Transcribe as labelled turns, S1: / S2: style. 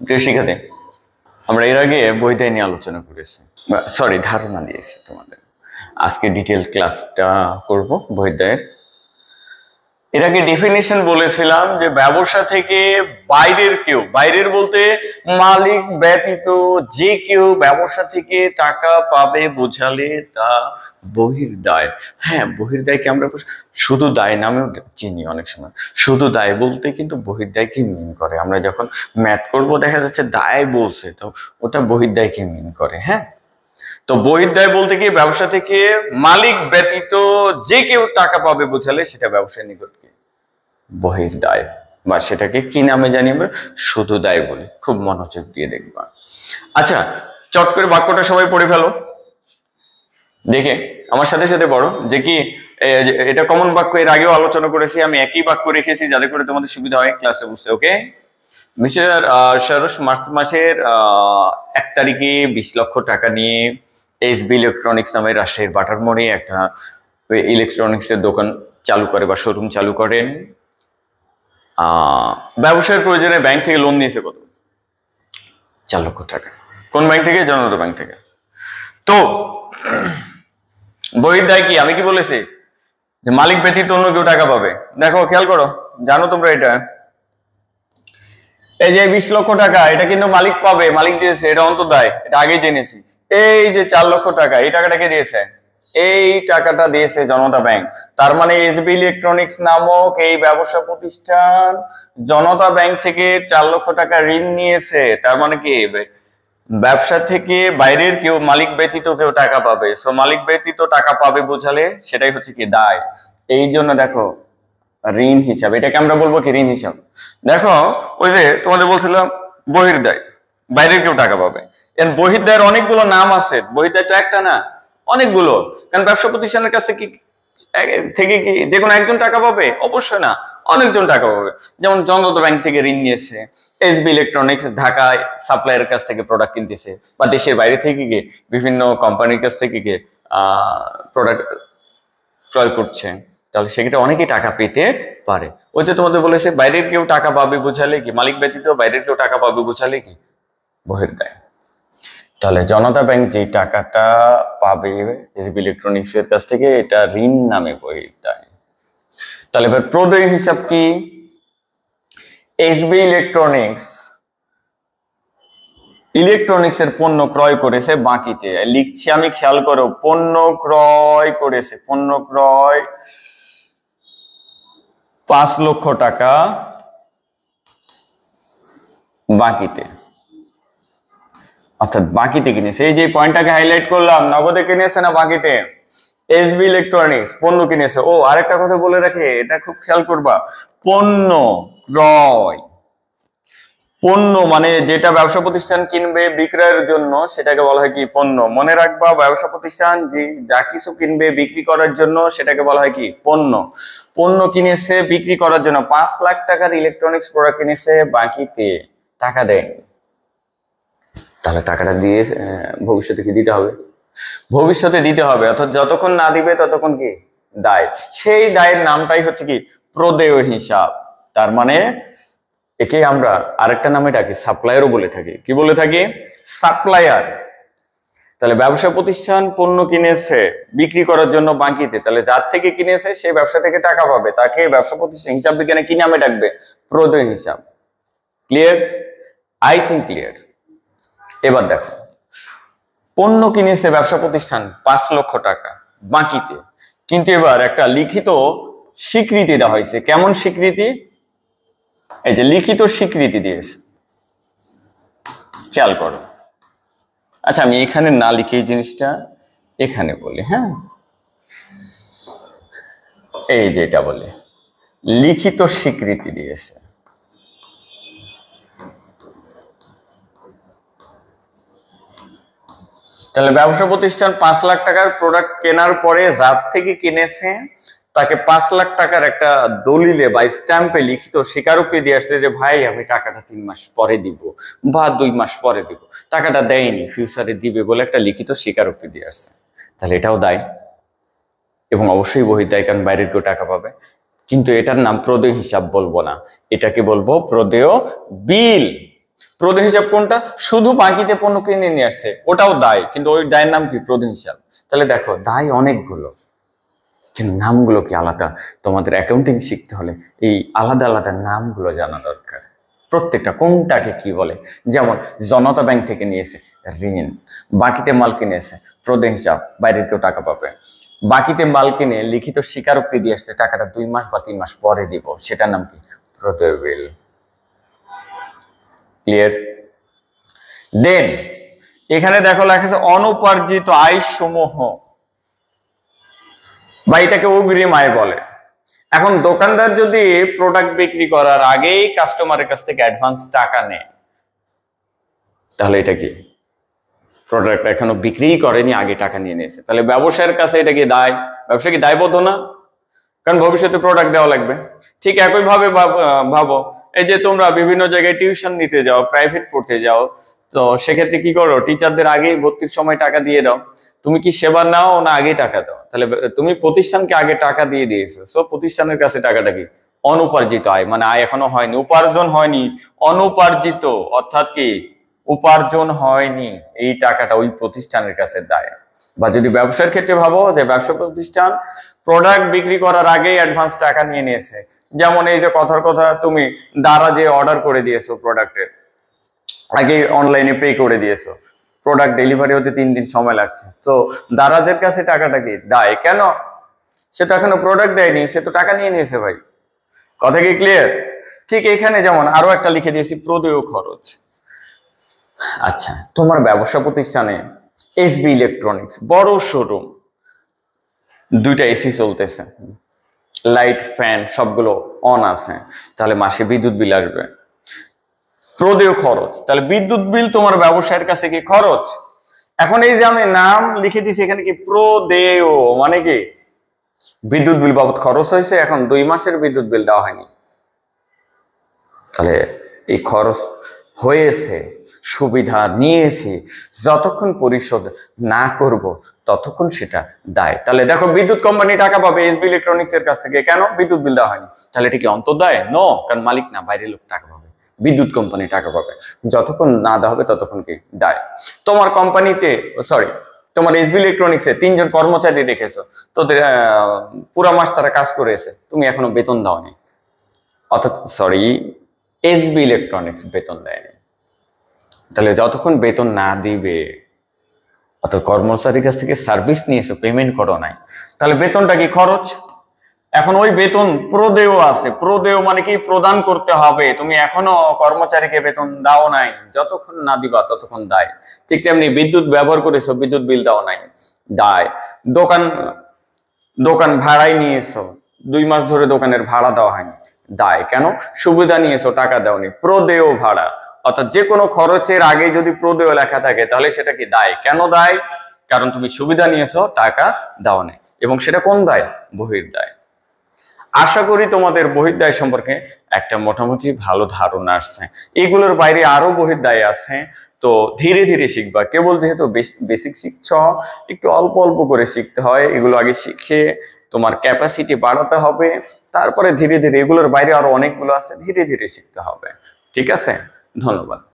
S1: প্রিয় শিক্ষার্থী, আমরা এর আগে বইটাই নিয়ে আলোচনা করেছি, সরি ধারণা দিয়েছি তোমাদের। আজকে ডিটেল ক্লাসটা করব বইটার। এর আগে ডেফিনিশন বলেছিলাম যে ব্যবসা থেকে বাইরের কেউ, বাইরের বলতে মালিক ব্যতীত যে কেউ ব্যবসা থেকে টাকা পাবে বোঝালে তা বহির্দায়। হ্যাঁ, বহির্দায়কে আমরা শুধু দায় নামেও চিনি অনেক সময়। শুধু দায় বলতে কিন্তু বহির্দায়কে মিন করে। আমরা যখন ম্যাথ করব দেখা যাচ্ছে দায় বলছে, তো ওটা বহির্দায়কে মিন করে। হ্যাঁ, তো বহির্দায় বলতে কি ব্যবসা থেকে মালিক ব্যতীত যে কেউ টাকা পাবে বোঝালে সেটা ব্যবসায়ী নিকট কি বহির্দায়, বা সেটাকে কি নামে জানি আমরা শুধু দায় বলি। খুব মনোযোগ দিয়ে দেখবা। আচ্ছা, চট করে বাক্যটা সবাই পড়ে ফেলো দেখে আমার সাথে সাথে পড়ো। যে কি এটা কমন বাক্য, এর আগেও আলোচনা করেছি, আমি একই বাক্য রেখেছি যাতে করে তোমাদের সুবিধা হয় ক্লাসে বুঝতে। ওকে, মিস্টার সরোজ মার্চ মাসের 1 তারিখে 20 লক্ষ টাকা নিয়ে এসবি ইলেকট্রনিক্স নামের রাজশাহীর বাটার মোড়ে একটা ইলেকট্রনিক্সের দোকান চালু করে বা শোরুম চালু করেন। ব্যবসার প্রয়োজনে ব্যাংক থেকে লোন নিয়েছে কত? 4 লক্ষ টাকা। কোন ব্যাংক থেকে? জনতা ব্যাংক থেকে। তো বহির্দায় কি আমি কি বলেছি যে মালিক ব্যতীত অন্য কেউ টাকা পাবে। দেখো খেয়াল করো, জানো তোমরা এটা, এই যে 20 লক্ষ টাকা এটা কিন্তু মালিক পাবে, মালিক দিয়েছে, এটা অন্তর্দায়, এটা আগেই জেনেছি। এই যে 4 লক্ষ টাকা, এই টাকাটা কে দিয়েছে? এই টাকাটা দিয়েছে জনতা ব্যাংক। তার মানে এসবি ইলেকট্রনিক্স নামক এই ব্যবসা প্রতিষ্ঠান জনতা ব্যাংক থেকে 4 লক্ষ টাকা ঋণ নিয়েছে। তার মানে কি ব্যবসা থেকে বাইরের কেউ, মালিক ব্যতীত কেউ টাকা পাবে। সো মালিক ব্যতীত টাকা পাবে বোঝালে সেটাই হচ্ছে কি দায়। এই জন্য দেখো ঋণ হিসাব, এটাকে আমরা বলবো কি ঋণ হিসাব। দেখো ওই যে তোমাদের বলছিলাম বহির্দায়, বাইরের কেউ টাকা পাবে। এর বহির্দায়ের অনেকগুলো নাম আছে, বহির্দায় তো একটা না, অনেকগুলো। কারণ ব্যবসা প্রতিষ্ঠানের কাছে কি থেকে কি যে কোনো একজন টাকা পাবে? অবশ্যই না, অনেকজন টাকা পাবে। যেমন জনতা ব্যাংক থেকে ঋণ নিয়েছে, এসবি ইলেকট্রনিক্স ঢাকায় সাপ্লায়ারের কাছ থেকে প্রোডাক্ট কিনতেছে, বা দেশের বাইরে থেকে গিয়ে বিভিন্ন কোম্পানির কাছ থেকে গিয়ে প্রোডাক্ট ক্রয় করছে, তাহলে সেক্ষেত্রে অনেকেই টাকা পেতে পারে। ওই যে তোমাদের বলেছে বাইরের কেউ টাকা পাবে বোঝালে কি, মালিক ব্যতীত বাইরের কেউ টাকা পাবে বোঝালে কি বহির্দায়। তাহলে জনতা ব্যাংক যে টাকাটা পাবে এসবি ইলেকট্রনিক্স এর কাছ থেকে, এটা ঋণ নামে বহির্দায়। তাহলে এবার প্রদেয় হিসাব কি? এসবি ইলেকট্রনিক্স এর পণ্য ক্রয় করেছে বাকিতে, লিখছি আমি, খেয়াল করো, পণ্য ক্রয় করেছে, পণ্য ক্রয় 5 লক্ষ টাকা বাকিতে, অর্থাৎ বাকিতে কিনেছে। এই যে পয়েন্টটাকে হাইলাইট করলাম, নগদে কিনেছে না বাকিতে? এসবি ইলেকট্রনিক্স পণ্য কিনেছে। ও আরেকটা কথা বলে রাখে, এটা খুব খেয়াল করবা, পণ্য ক্রয়, পণ্য মানে যেটা ব্যবসা প্রতিষ্ঠান কিনবে বিক্রয়ের জন্য সেটাকে বলা হয় কি পণ্য। মনে রাখবা, ব্যবসা প্রতিষ্ঠান যে যা কিছু কিনবে বিক্রি করার জন্য সেটাকে বলা হয় কি পণ্য। পণ্য কিনেছে বিক্রি করার জন্য, 5 লাখ টাকার ইলেকট্রনিক্স প্রোডাক্ট কিনেছে বাকিতে, টাকা দেয়নি। তাহলে টাকাটা দিয়ে ভবিষ্যতে কি দিতে হবে? ভবিষ্যতে দিতে হবে, অর্থাৎ যতক্ষণ না দিবে ততক্ষণ কি দায়। সেই দায়ের নামটাই হচ্ছে কি প্রদেয় হিসাব। তার মানে একে আমরা আরেকটা নামে ডাকি সাপ্লায়ারও বলে থাকি। কি বলে থাকি? সাপ্লায়ার। তাহলে ব্যবসা প্রতিষ্ঠান পণ্য কিনেছে বিক্রি করার জন্য বাকিতে, তাহলে যার থেকে কিনেছে সে ব্যবসা থেকে টাকা পাবে, তাকে ব্যবসা প্রতিষ্ঠান হিসাব বিজ্ঞানে কি নামে ডাকবে? প্রদেয় হিসাব। ক্লিয়ার? I think clear. এবার দেখো, পণ্য কিনেছে ব্যবসা প্রতিষ্ঠান 5 লক্ষ টাকা বাকিতে, কিন্তু এবার একটা লিখিত স্বীকৃতি দেওয়া হয়েছে। কেমন স্বীকৃতি? এই যে লিখিত স্বীকৃতি দিয়েছে, খেয়াল করো। আচ্ছা, আমি এখানে না লিখে এই জিনিসটা এখানে বলি। হ্যাঁ, এই যে এটা বলে লিখিত স্বীকৃতি দিয়েছে। তাহলে ব্যবসা প্রতিষ্ঠান 5 লাখ টাকার প্রোডাক্ট কেনার পরে যার থেকে কিনেছে তাকে 5 লাখ টাকার একটা দলিলে বা স্ট্যাম্পে লিখিত স্বীকারোক্তি দিয়ে আসছে যে ভাই আমি টাকাটা 3 মাস পরে দিব বা 2 মাস পরে দিব, টাকাটা দেয়নি, ফিউচারে দিবে বলে একটা লিখিত স্বীকারোক্তি দিয়ে আসছে। তাহলে এটাও দায় এবং অবশ্যই বহির্দায়, কারণ বাইরের কেউ টাকা পাবে। কিন্তু এটার নাম প্রদেয় হিসাব বলবো না, এটাকে বলবো প্রদেয় বিল। প্রোডেনশিয়াল কোনটা? শুধু বাকিতে পণ্য কিনে নিয়ে আসছে, ওটাও দায়, কিন্তু ওই দায়ের নাম কি? প্রোডেনশিয়াল। তাহলে দেখো দায় অনেকগুলো, কিন্তু নামগুলো কি আলাদা। তোমাদের অ্যাকাউন্টিং শিখতে হলে এই আলাদা আলাদা নামগুলো জানা দরকার, প্রত্যেকটা কোনটাকে কি বলে। যেমন জনতা ব্যাংক থেকে নিয়েছে ঋণ, বাকিতে মাল কিনেছে প্রোডেনশিয়াল, বাইরের কেউ টাকা পাবে। বাকিতে মাল কিনে লিখিত স্বীকারোক্তি দিয়ে আসছে টাকাটা 2 মাস বা 3 মাস পরে দিব, সেটার নাম কি? প্রদেয় বিল। ক্লিয়ার? দেন এখানে দেখো লেখা আছে অনুপার্জিত আয় সমূহ, বা এটাকে অগ্রিম আয় বলে। এখন দোকানদার যদি প্রোডাক্ট বিক্রি করার আগেই কাস্টমারের কাছ থেকে অ্যাডভান্স টাকা নেয়, তাহলে এটা কি? প্রোডাক্ট এখনো বিক্রি করেনি, আগে টাকা নিয়ে নিয়েছে, তাহলে ব্যবসায়ের কাছে এটা কি দায়? ব্যবসা কি দায়বদ্ধ না? কারণ ভবিষ্যতে প্রোডাক্ট দেওয়া লাগবে। ঠিক একই ভাবে ভাবো, এই যে তোমরা বিভিন্ন জায়গায় টিউশন নিতে যাও, প্রাইভেট পড়তে যাও, তো সেক্ষেত্রে কি করো? টিচারদের আগেই ভর্তির সময় টাকা দিয়ে দাও। তুমি কি সেবা নাও না আগে টাকা দাও? তাহলে তুমি প্রতিষ্ঠানকে আগে টাকা দিয়ে দিয়েছো, সো প্রতিষ্ঠানের কাছে টাকাটা কি? অনুপার্জিত আয়, মানে আয় এখনো হয়নি, উপার্জন হয়নি, অনুপার্জিত অর্থাৎ কি? উপার্জন হয়নি, এই টাকাটা ওই প্রতিষ্ঠানের কাছে দায়। বা যদি ব্যবসার ক্ষেত্রে ভাবো, যে ব্যবসা প্রতিষ্ঠান প্রোডাক্ট বিক্রি করার আগেই অ্যাডভান্স টাকা নিয়ে নিয়েছে, যেমন এই যে কথার কথা তুমি দ্বারা যে অর্ডার করে দিয়েছো প্রোডাক্টের, আগে অনলাইনে পে করে দিয়েছো, প্রোডাক্ট ডেলিভারি হতে 3 দিন সময় লাগছে, তো দারাজের কাছে টাকাটা কি দায়? কেন? সে তো এখনো প্রোডাক্ট দেয়নি, সে তো টাকা নিয়ে নিয়েছে ভাই। কথা কি ক্লিয়ার? ঠিক এখানে যেমন আরো একটা লিখে দিয়েছি প্রদেয় খরচ। আচ্ছা, তোমার ব্যবসা প্রতিষ্ঠানে এসবি ইলেকট্রনিক্স বড় শোরুম, 2টা এসি চলতেছে, লাইট ফ্যান সবগুলো অন আছে, তাহলে মাসে বিদ্যুৎ বিল আসবে। প্রদেয় খরচ, তাহলে বিদ্যুৎ বিল তোমার ব্যবসায়ের কাছে কি খরচ? এখন এই যে আমি নাম লিখে দিছি এখানে কি প্রদেয়, মানে কি বিদ্যুৎ বিল বাবদ খরচ হয়েছে, এখন 2 মাসের বিদ্যুৎ বিল দেওয়া হয়নি, তাহলে এই খরচ হয়েছে, সুবিধা নিয়েছি, যতক্ষণ পরিশোধ না করব ততক্ষণ সেটা দায়। তাহলে দেখো বিদ্যুৎ কোম্পানি টাকা পাবে এসবি ইলেকট্রনিক্স এর কাছ থেকে, কেন? বিদ্যুৎ বিল দেওয়া হয়নি। তাহলে এটা কি অন্তর্দায়? নো, কারণ মালিক না, বাইরের লোক টাকা পাবে, বিদ্যুৎ কোম্পানি টাকা পাবে, যতক্ষণ না দেওয়া হবে ততক্ষণ কি দায়। তোমার কোম্পানিতে, সরি, তোমার এসবি ইলেকট্রনিক্সে 3 জন কর্মচারী রেখেছো, তোদের পুরা মাস তারা কাজ করেছে, তুমি এখনো বেতন দাওনি, অর্থাৎ সরি, এসবি ইলেকট্রনিক্স বেতন দেয়নি, তাহলে যতক্ষণ বেতন না দিবে, অর্থাৎ কর্মচারীর কাছ থেকে সার্ভিস নিয়েছো, পেমেন্ট করো নাই, তাহলে বেতনটা কি খরচ। এখন ওই বেতন প্রদেয় আছে, প্রদেয় মানে কি? প্রদান করতে হবে, তুমি এখনো কর্মচারীকে বেতন দাও নাই, যতক্ষণ না দিবা ততক্ষণ দায়। ঠিক তেমনি বিদ্যুৎ ব্যবহার করেছো, বিদ্যুৎ বিল দাও নাই, দায়। দোকান দোকান ভাড়ায় নিয়েছো, 2 মাস ধরে দোকানের ভাড়া দেওয়া হয়নি, দায়। কেন? সুবিধা নিয়েছো, টাকা দাওনি, প্রদেয় ভাড়া। অর্থাৎ যে কোনো খরচের আগে যদি প্রদেয় লেখা থাকে তাহলে সেটা কি দায়। কেন দায়? কারণ তুমি সুবিধা নিয়েছো, টাকা দাওনি, এবং সেটা কোন দায়? বহির্দায়। আশা করি তোমাদের বহির্দায় সম্পর্কে একটা মোটামুটি ভালো ধারণা আসছে। এগুলোর বাইরে আরো বহির্দায় আছে, তো ধীরে ধীরে শিখবা। কেবল যেহেতু বেসিক শিখছ, একটু অল্প অল্প করে শিখতে হয়, এগুলো আগে শিখে তোমার ক্যাপাসিটি বাড়াতে হবে, তারপরে ধীরে ধীরে এগুলোর বাইরে আরো অনেকগুলো আছে, ধীরে ধীরে শিখতে হবে। ঠিক আছে, ধন্যবাদ।